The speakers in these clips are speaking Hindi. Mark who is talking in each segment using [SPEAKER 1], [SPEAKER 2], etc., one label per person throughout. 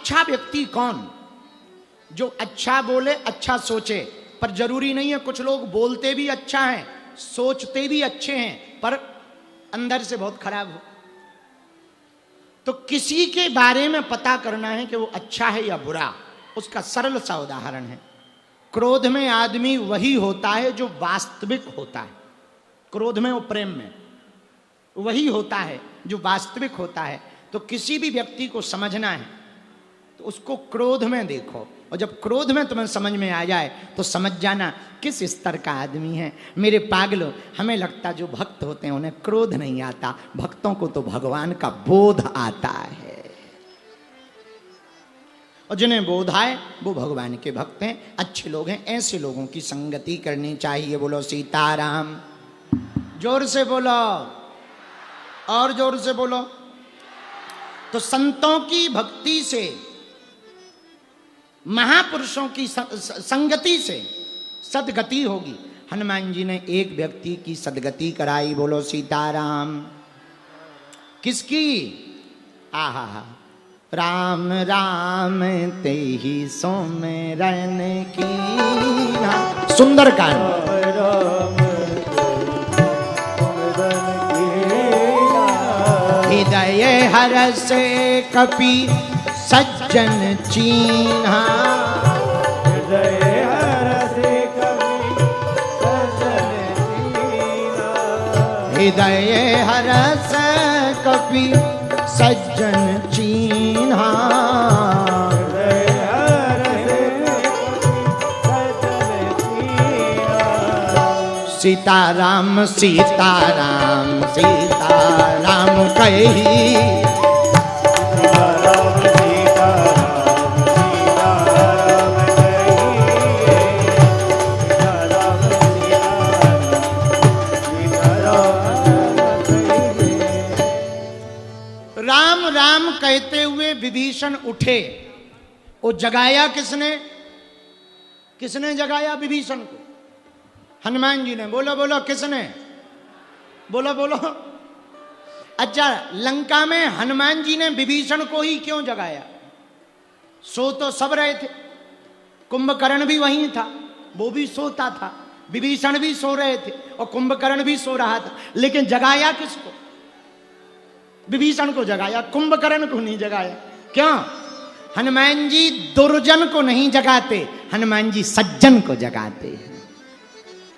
[SPEAKER 1] अच्छा व्यक्ति कौन? जो अच्छा बोले, अच्छा सोचे। पर जरूरी नहीं है, कुछ लोग बोलते भी अच्छा है, सोचते भी अच्छे हैं, पर अंदर से बहुत खराब हो। तो किसी के बारे में पता करना है कि वो अच्छा है या बुरा, उसका सरल सा उदाहरण है, क्रोध में आदमी वही होता है जो वास्तविक होता है। क्रोध में और प्रेम में वही होता है जो वास्तविक होता है। तो किसी भी व्यक्ति को समझना है तो उसको क्रोध में देखो, और जब क्रोध में तुम्हें समझ में आ जाए तो समझ जाना किस स्तर का आदमी है। मेरे पागलों, हमें लगता जो भक्त होते हैं उन्हें क्रोध नहीं आता, भक्तों को तो भगवान का बोध आता है, और जिन्हें बोध आए वो भगवान के भक्त हैं, अच्छे लोग हैं। ऐसे लोगों की संगति करनी चाहिए। बोलो सीताराम। जोर से बोलो, और जोर से बोलो। तो संतों की भक्ति से, महापुरुषों की संगति से सदगति होगी। हनुमान जी ने एक व्यक्ति की सदगति कराई। बोलो सीताराम। किसकी? आहा, राम राम ते ही सोमरन की। सुंदरकांड। हृदय हरस कपि सज्जन चीन्हा।
[SPEAKER 2] हृदय हरस कपि सज्जन चीन्हा।
[SPEAKER 1] हृदय हरस कपि सज्जन चीन्हा।
[SPEAKER 2] हृदय हरस सज्जन चीन्हा।
[SPEAKER 1] सीताराम सीताराम सीताराम कही। राम राम कहते हुए विभीषण उठे। वो जगाया किसने? किसने जगाया विभीषण को? हनुमान जी ने। बोलो बोलो, किसने? बोलो बोलो। अच्छा, लंका में हनुमान जी ने विभीषण को ही क्यों जगाया? सो तो सब रहे थे, कुंभकर्ण भी वहीं था, वो भी सोता था, विभीषण भी सो रहे थे और कुंभकर्ण भी सो रहा था, लेकिन जगाया किसको? विभीषण को जगाया, कुंभकर्ण को नहीं जगाया। क्यों? हनुमान जी दुर्जन को नहीं जगाते, हनुमान जी सज्जन को जगाते हैं।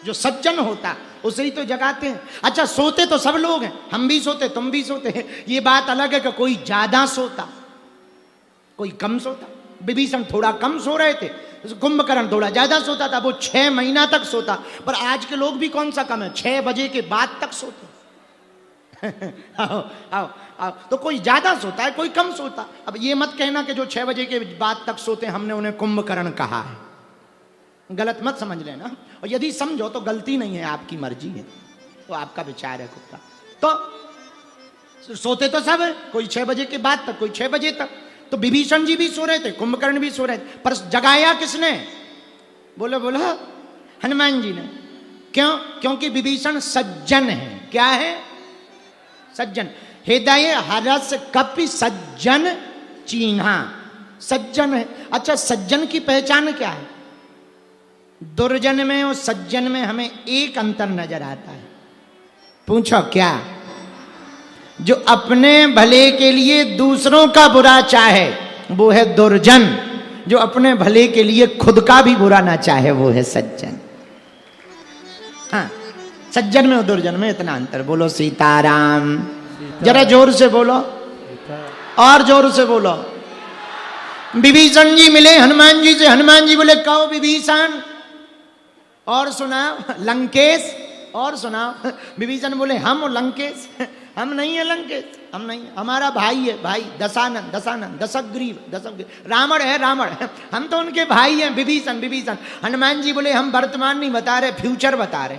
[SPEAKER 1] जो सज्जन होता उसे ही तो जगाते हैं। अच्छा, सोते तो सब लोग हैं, हम भी सोते, तुम भी सोते हैं। ये बात अलग है कि कोई ज्यादा सोता, कोई कम सोता। विभीषण थोड़ा कम सो रहे थे, कुंभकर्ण थोड़ा ज्यादा सोता था। वो 6 महीना तक सोता। पर आज के लोग भी कौन सा कम है, 6 बजे के बाद तक सोते। आओ आओ आओ। तो कोई ज्यादा सोता है, कोई कम सोता। अब ये मत कहना कि जो 6 बजे के बाद तक सोते हमने उन्हें कुंभकर्ण कहा है, गलत मत समझ लेना। और यदि समझो तो गलती नहीं है, आपकी मर्जी है, तो आपका विचार है खुद का। तो सोते तो सब है, कोई 6 बजे के बाद तक, कोई 6 बजे तक। तो विभीषण जी भी सो रहे थे, कुंभकर्ण भी सो रहे थे, पर जगाया किसने? बोलो बोलो, हनुमान जी ने। क्यों? क्योंकि विभीषण सज्जन है। क्या है? सज्जन। हृदय हरस कपि सज्जन चीन्हा। सज्जन है। अच्छा, सज्जन की पहचान क्या है? दुर्जन में और सज्जन में हमें एक अंतर नजर आता है। पूछो क्या? जो अपने भले के लिए दूसरों का बुरा चाहे वो है दुर्जन, जो अपने भले के लिए खुद का भी बुरा ना चाहे वो है सज्जन। हाँ, सज्जन में और दुर्जन में इतना अंतर। बोलो सीताराम। जरा जोर से बोलो, और जोर से बोलो। विभीषण जी मिले हनुमान जी से। हनुमान जी बोले, कहो विभीषण, और सुनाओ लंकेश, और सुनाओ। विभीषण बोले, हम लंकेश? हम नहीं है लंकेश, हम नहीं, हमारा भाई है, भाई दशानन, दशानन, दशग्रीव, दशग्रीव, रावण है, रावण है, हम तो उनके भाई हैं, विभीषण, विभीषण। हनुमान जी बोले, हम वर्तमान नहीं बता रहे, फ्यूचर बता रहे,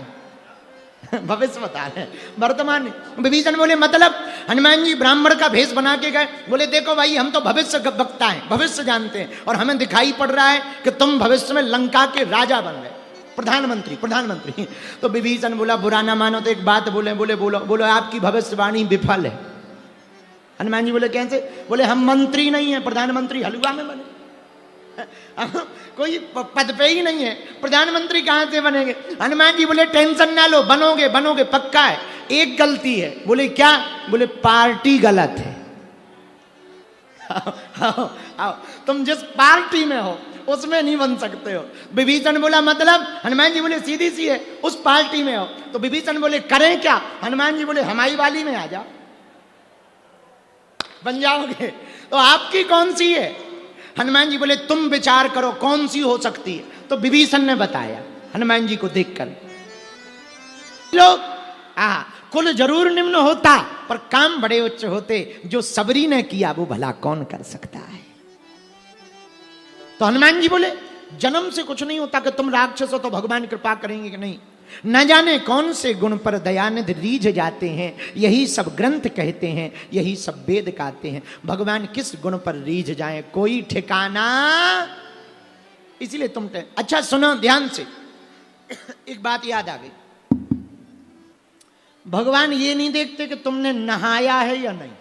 [SPEAKER 1] भविष्य बता रहे, वर्तमान नहीं। विभीषण बोले, मतलब? हनुमान जी ब्राह्मण का भेष बना के गए। बोले, देखो भाई, हम तो भविष्य वक्ता हैं, भविष्य जानते हैं, और हमें दिखाई पड़ रहा है कि तुम भविष्य में लंका के राजा बन गए, प्रधानमंत्री, प्रधानमंत्री। तो विभीषण बोला, बुरा ना मानो तो एक बात बोले। बोले, बोलो बोलो। आपकी भविष्यवाणी विफल है। हनुमान जी बोले कैसे? बोले हम मंत्री नहीं है, प्रधानमंत्री हलवा में बने। कोई पद पे ही नहीं है, प्रधानमंत्री कहां से बनेंगे? हनुमान जी बोले टेंशन ना लो, बनोगे बनोगे पक्का है। एक गलती है। बोले क्या? बोले पार्टी गलत है। आओ, तुम जिस पार्टी में हो उसमें नहीं बन सकते हो। विभीषण बोला मतलब? हनुमान जी बोले सीधी सी है, उस पार्टी में हो। तो विभीषण बोले करें क्या? हनुमान जी बोले हमारी वाली में आ जाओ, बन जाओगे। तो आपकी कौन सी है? हनुमान जी बोले तुम विचार करो कौन सी हो सकती है। तो विभीषण ने बताया हनुमान जी को देखकर, लोग कुल जरूर निम्न होता पर काम बड़े उच्च होते, जो सबरी ने किया वो भला कौन कर सकता है। तो हनुमान जी बोले जन्म से कुछ नहीं होता कि तुम राक्षस हो तो भगवान कृपा करेंगे कि नहीं। न जाने कौन से गुण पर दयानिधि रीझ जाते हैं, यही सब ग्रंथ कहते हैं, यही सब वेद कहते हैं। भगवान किस गुण पर रीझ जाए कोई ठिकाना, इसीलिए तुम अच्छा सुनो ध्यान से। एक बात याद आ गई, भगवान ये नहीं देखते कि तुमने नहाया है या नहीं।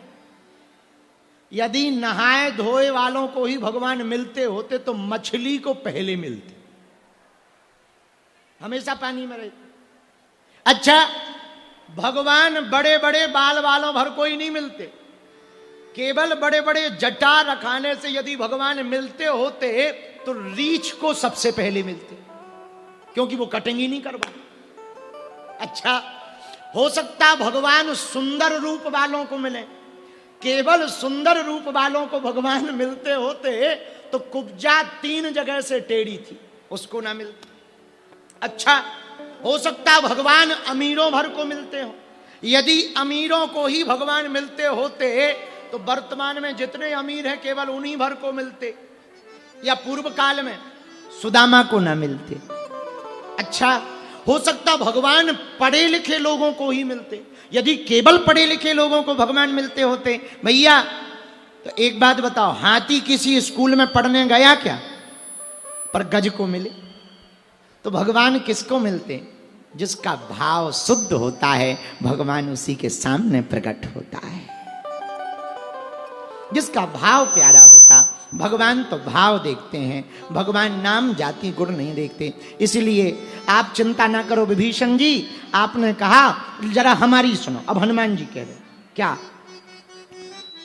[SPEAKER 1] यदि नहाए धोए वालों को ही भगवान मिलते होते तो मछली को पहले मिलते, हमेशा पानी में रहते। अच्छा, भगवान बड़े बड़े बाल वालों भर कोई नहीं मिलते, केवल बड़े बड़े जटा रखाने से यदि भगवान मिलते होते तो रीछ को सबसे पहले मिलते, क्योंकि वो कटिंग ही नहीं करवा। अच्छा, हो सकता भगवान सुंदर रूप वालों को मिले, केवल सुंदर रूप वालों को भगवान मिलते होते तो कुब्जा 3 जगह से टेढ़ी थी, उसको ना मिलती। अच्छा, हो सकता भगवान अमीरों भर को मिलते हो, यदि अमीरों को ही भगवान मिलते होते तो वर्तमान में जितने अमीर हैं केवल उन्हीं भर को मिलते, या पूर्व काल में सुदामा को ना मिलते। अच्छा, हो सकता भगवान पढ़े लिखे लोगों को ही मिलते, यदि केवल पढ़े लिखे लोगों को भगवान मिलते होते। भैया तो एक बात बताओ, हाथी किसी स्कूल में पढ़ने गया क्या? पर गज को मिले। तो भगवान किसको मिलते? जिसका भाव शुद्ध होता है भगवान उसी के सामने प्रकट होता है। जिसका भाव प्यारा होता, भगवान तो भाव देखते हैं, भगवान नाम जाति गुण नहीं देखते। इसलिए आप चिंता ना करो विभीषण जी, आपने कहा जरा हमारी सुनो। अब हनुमान जी कह रहे क्या?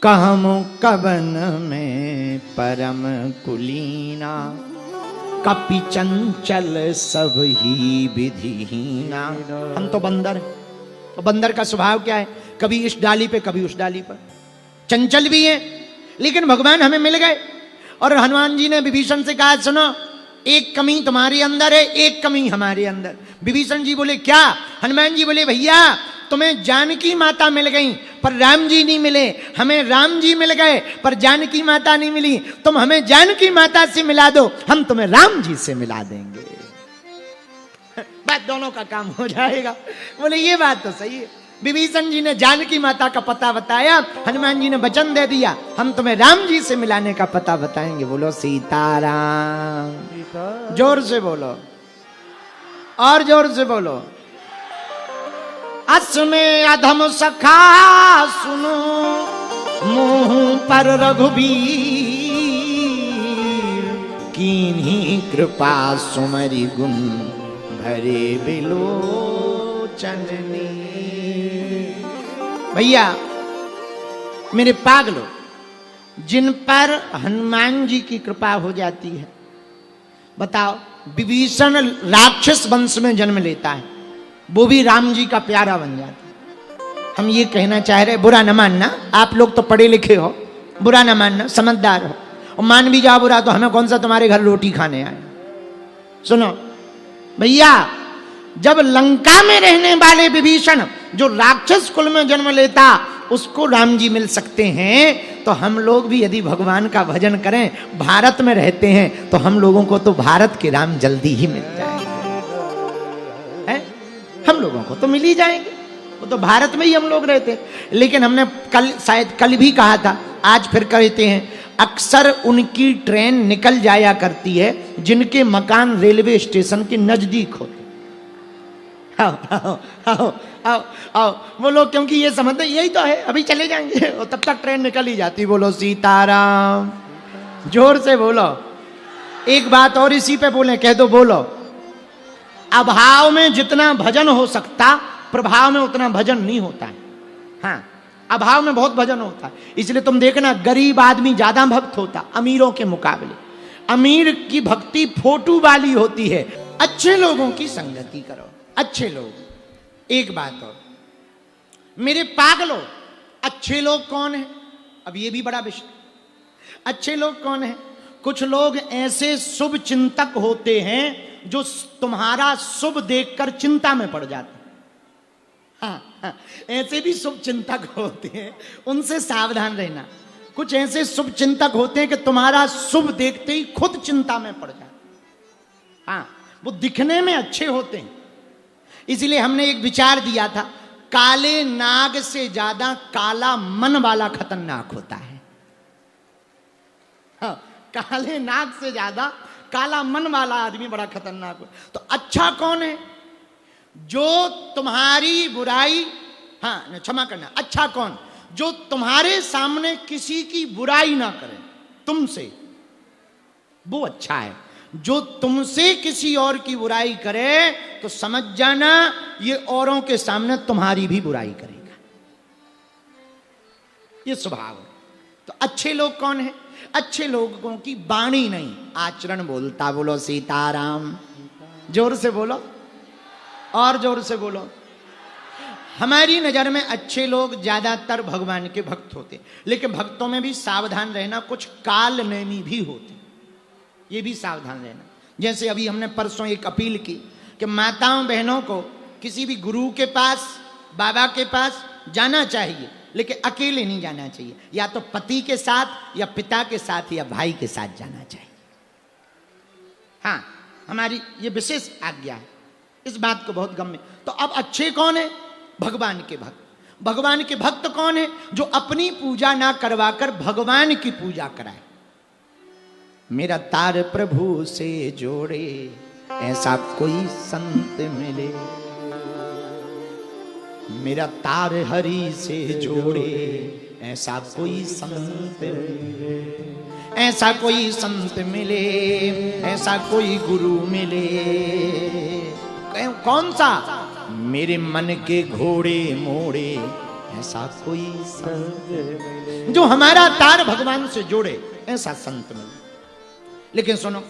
[SPEAKER 1] कहमु कवन में परम कुलीना, कपि चंचल सब ही विधिहीना। हम तो बंदर हैं, तो बंदर का स्वभाव क्या है? कभी इस डाली पे कभी उस डाली पर, चंचल भी है। लेकिन भगवान हमें मिल गए और हनुमान जी ने विभीषण से कहा सुनो, एक कमी तुम्हारे अंदर है, एक कमी हमारे अंदर। विभीषण जी बोले क्या? हनुमान जी बोले भैया तुम्हें जानकी माता मिल गई पर राम जी नहीं मिले, हमें राम जी मिल गए पर जानकी माता नहीं मिली। तुम हमें जानकी माता से मिला दो, हम तुम्हें राम जी से मिला देंगे, बात दोनों का काम हो जाएगा। बोले ये बात तो सही है। विभीषण जी ने जानकी माता का पता बताया, हनुमान जी ने वचन दे दिया हम तुम्हें राम जी से मिलाने का पता बताएंगे। बोलो सीताराम, जोर से बोलो और जोर से बोलो। अस्मे अधम सखा सुनो, मुंह पर रघुबीर, कीन्ही कृपा सुमरि गुण भरे बिलोचन नीर। भैया मेरे पागलो, जिन पर हनुमान जी की कृपा हो जाती है, बताओ विभीषण राक्षस वंश में जन्म लेता है, वो भी राम जी का प्यारा बन जाता है। हम ये कहना चाह रहे, बुरा न मानना, आप लोग तो पढ़े लिखे हो, बुरा न मानना, समझदार हो, और मान भी जाओ बुरा तो हमें कौन सा तुम्हारे घर रोटी खाने आए। सुनो भैया, जब लंका में रहने वाले विभीषण जो राक्षस कुल में जन्म लेता उसको राम जी मिल सकते हैं, तो हम लोग भी यदि भगवान का भजन करें, भारत में रहते हैं, तो हम लोगों को तो भारत के राम जल्दी ही मिल जाएंगे। हम लोगों को तो मिल ही जाएंगे, वो तो भारत में ही हम लोग रहते हैं। लेकिन हमने कल, शायद कल भी कहा था, आज फिर कहते हैं, अक्सर उनकी ट्रेन निकल जाया करती है जिनके मकान रेलवे स्टेशन के नजदीक होते। आओ आओ बोलो, क्योंकि ये समझते यही तो है, अभी चले जाएंगे और तब तक ट्रेन निकल ही जाती। बोलो सीताराम, जोर से बोलो। एक बात और इसी पे बोले, कह दो बोलो। अभाव में जितना भजन हो सकता, प्रभाव में उतना भजन नहीं होता है। हाँ, अभाव में बहुत भजन होता है, इसलिए तुम देखना गरीब आदमी ज्यादा भक्त होता अमीरों के मुकाबले। अमीर की भक्ति फोटो वाली होती है। अच्छे लोगों की संगति करो, अच्छे लोग। एक बात और, मेरे पागलों, अच्छे लोग कौन है? अब ये भी बड़ा विषय। अच्छे लोग कौन है? कुछ लोग ऐसे शुभ चिंतक होते हैं जो तुम्हारा शुभ देखकर चिंता में पड़ जाते हैं। हाँ, ऐसे भी शुभ चिंतक होते हैं, उनसे सावधान रहना। कुछ ऐसे शुभ चिंतक होते हैं कि तुम्हारा शुभ देखते ही खुद चिंता में पड़ जाते। हाँ, वो दिखने में अच्छे होते हैं, इसलिए हमने एक विचार दिया था, काले नाग से ज्यादा काला मन वाला खतरनाक होता है। हाँ, काले नाग से ज्यादा काला मन वाला आदमी बड़ा खतरनाक हो। तो अच्छा कौन है? जो तुम्हारी बुराई, हाँ क्षमा करना, अच्छा कौन? जो तुम्हारे सामने किसी की बुराई ना करे तुमसे, वो अच्छा है। जो तुमसे किसी और की बुराई करे तो समझ जाना ये औरों के सामने तुम्हारी भी बुराई करेगा। ये स्वभाव है। तो अच्छे लोग कौन है? अच्छे लोगों की वाणी नहीं, आचरण बोलता। बोलो सीताराम, जोर से बोलो और जोर से बोलो। हमारी नजर में अच्छे लोग ज्यादातर भगवान के भक्त होते, लेकिन भक्तों में भी सावधान रहना, कुछ काल नेमी भी होते, ये भी सावधान रहना। जैसे अभी हमने परसों एक अपील की कि माताओं बहनों को किसी भी गुरु के पास, बाबा के पास जाना चाहिए, लेकिन अकेले नहीं जाना चाहिए, या तो पति के साथ या पिता के साथ या भाई के साथ जाना चाहिए। हाँ, हमारी ये विशेष आज्ञा है, इस बात को बहुत गम्य। तो अब अच्छे कौन है? भगवान के भक्त। भगवान के भक्त कौन है? जो अपनी पूजा ना करवाकर भगवान की पूजा कराए। मेरा तार प्रभु से जोड़े, ऐसा कोई संत मिले। मेरा तार हरि से जोड़े, ऐसा कोई संत मिले। ऐसा कोई संत मिले, ऐसा कोई गुरु मिले। कौन सा? मेरे मन के घोड़े मोड़े, ऐसा कोई संत मिले। जो हमारा तार भगवान से जोड़े, ऐसा संत मिले। लेकिन सुनो,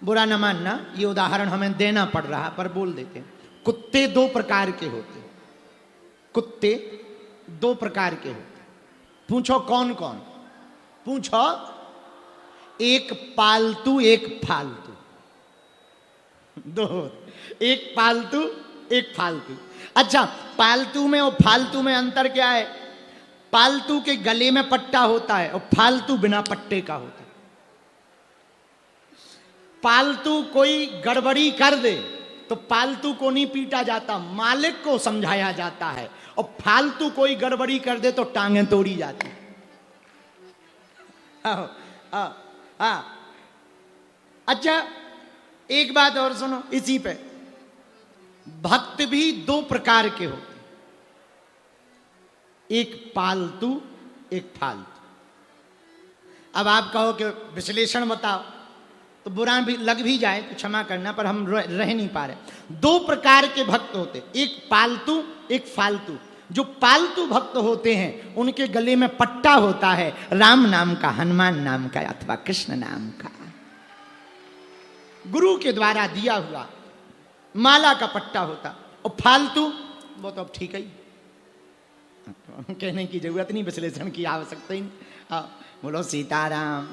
[SPEAKER 1] बुरा न मानना, ये उदाहरण हमें देना पड़ रहा पर बोल देते हैं। कुत्ते दो प्रकार के होते, कुत्ते दो प्रकार के होते। पूछो कौन कौन? पूछो। एक पालतू, एक फालतू। दो, एक पालतू, एक फालतू। अच्छा, पालतू में और फालतू में अंतर क्या है? पालतू के गले में पट्टा होता है और फालतू बिना पट्टे का होता है। पालतू कोई गड़बड़ी कर दे तो पालतू को नहीं पीटा जाता, मालिक को समझाया जाता है। और फालतू कोई गड़बड़ी कर दे तो टांगें तोड़ी जाती। अच्छा, एक बात और सुनो इसी पे। भक्त भी दो प्रकार के होते, एक पालतू, एक फालतू। अब आप कहो कि विश्लेषण बताओ, तो बुरा भी लग भी जाए तो क्षमा करना, पर हम रह नहीं पा रहे। दो प्रकार के भक्त होते, एक पालतू, एक फालतू। जो पालतू भक्त होते हैं उनके गले में पट्टा होता है, राम नाम का, हनुमान नाम का अथवा कृष्ण नाम का, गुरु के द्वारा दिया हुआ माला का पट्टा होता। और फालतू वो तो अब ठीक है, कहने की जरूरत नहीं, विश्लेषण की आवश्यकता ही नहीं। बोलो सीताराम।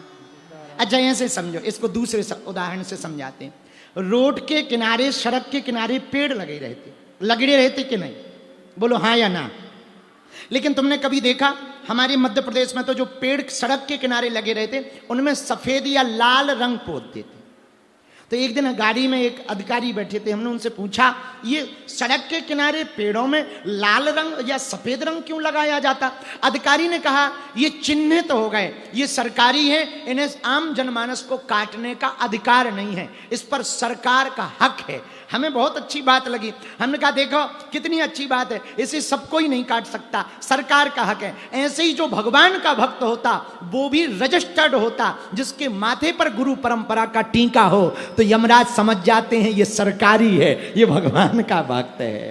[SPEAKER 1] अच्छा, ऐसे समझो, इसको दूसरे उदाहरण से समझाते हैं। रोड के किनारे, सड़क के किनारे पेड़ लगे रहते कि नहीं? बोलो हाँ या ना। लेकिन तुमने कभी देखा हमारे मध्य प्रदेश में तो जो पेड़ सड़क के किनारे लगे रहते उनमें सफेद या लाल रंग पोत देते। तो एक दिन गाड़ी में एक अधिकारी बैठे थे, हमने उनसे पूछा ये सड़क के किनारे पेड़ों में लाल रंग या सफेद रंग क्यों लगाया जाता? अधिकारी ने कहा ये चिन्हित हो गए, ये सरकारी है, इन्हें आम जनमानस को काटने का अधिकार नहीं है, इस पर सरकार का हक है। हमें बहुत अच्छी बात लगी। हमने कहा देखो कितनी अच्छी बात है, इसे सब कोई नहीं काट सकता, सरकार का हक है। ऐसे ही जो भगवान का भक्त होता वो भी रजिस्टर्ड होता, जिसके माथे पर गुरु परंपरा का टीका हो, तो यमराज समझ जाते हैं ये सरकारी है, ये भगवान का भक्त है।